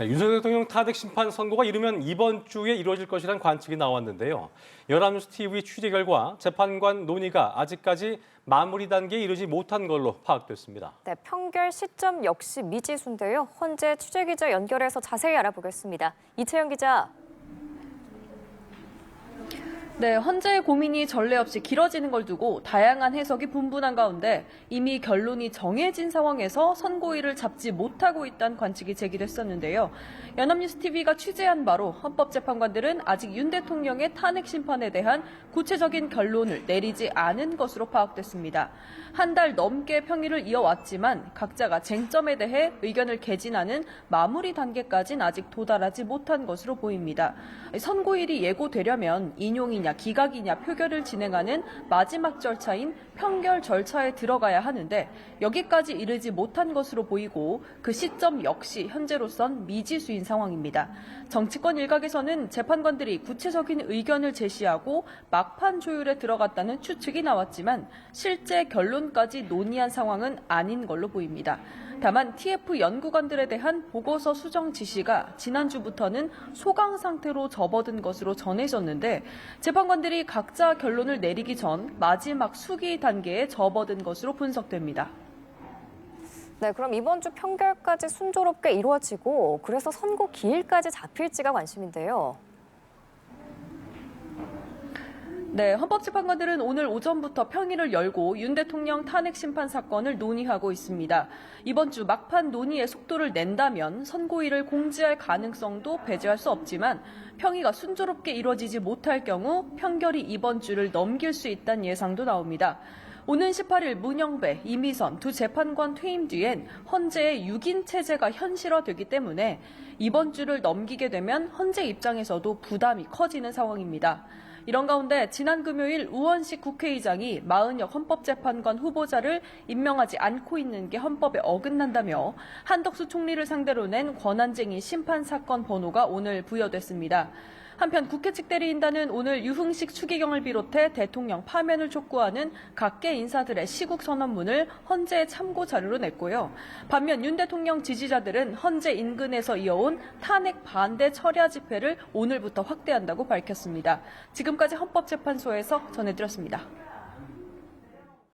네, 윤석열 대통령 탄핵 심판 선고가 이르면 이번 주에 이루어질 것이란 관측이 나왔는데요. 연합뉴스 TV 취재 결과 재판관 논의가 아직까지 마무리 단계에 이르지 못한 걸로 파악됐습니다. 네, 판결 시점 역시 미지수인데요. 헌재 취재기자 연결해서 자세히 알아보겠습니다. 이채영 기자. 네, 헌재의 고민이 전례 없이 길어지는 걸 두고 다양한 해석이 분분한 가운데 이미 결론이 정해진 상황에서 선고일을 잡지 못하고 있다는 관측이 제기됐었는데요. 연합뉴스TV가 취재한 바로 헌법재판관들은 아직 윤 대통령의 탄핵 심판에 대한 구체적인 결론을 내리지 않은 것으로 파악됐습니다. 한 달 넘게 평일을 이어왔지만 각자가 쟁점에 대해 의견을 개진하는 마무리 단계까지는 아직 도달하지 못한 것으로 보입니다. 선고일이 예고되려면 인용이냐 기각이냐 표결을 진행하는 마지막 절차인 평결 절차에 들어가야 하는데 여기까지 이르지 못한 것으로 보이고 그 시점 역시 현재로선 미지수인 상황입니다. 정치권 일각에서는 재판관들이 구체적인 의견을 제시하고 막판 조율에 들어갔다는 추측이 나왔지만 실제 결론까지 논의한 상황은 아닌 걸로 보입니다. 다만 TF 연구관들에 대한 보고서 수정 지시가 지난주부터는 소강 상태로 접어든 것으로 전해졌는데 재판관들이 각자 결론을 내리기 전 마지막 수기 단계에 접어든 것으로 분석됩니다. 네, 그럼 이번 주 판결까지 순조롭게 이루어지고 그래서 선고 기일까지 잡힐지가 관심인데요. 네, 헌법재판관들은 오늘 오전부터 평일을 열고 윤 대통령 탄핵 심판 사건을 논의하고 있습니다. 이번 주 막판 논의에 속도를 낸다면 선고일을 공지할 가능성도 배제할 수 없지만 평의가 순조롭게 이루어지지 못할 경우 판결이 이번 주를 넘길 수 있다는 예상도 나옵니다. 오는 18일 문영배, 이미선 두 재판관 퇴임 뒤엔 헌재의 6인 체제가 현실화되기 때문에 이번 주를 넘기게 되면 헌재 입장에서도 부담이 커지는 상황입니다. 이런 가운데 지난 금요일 우원식 국회의장이 마은혁 헌법재판관 후보자를 임명하지 않고 있는 게 헌법에 어긋난다며 한덕수 총리를 상대로 낸 권한쟁의 심판 사건 번호가 오늘 부여됐습니다. 한편 국회 측 대리인단은 오늘 유흥식 추기경을 비롯해 대통령 파면을 촉구하는 각계 인사들의 시국 선언문을 헌재에 참고 자료로 냈고요. 반면 윤 대통령 지지자들은 헌재 인근에서 이어온 탄핵 반대 철야 집회를 오늘부터 확대한다고 밝혔습니다. 지금까지 헌법재판소에서 전해드렸습니다.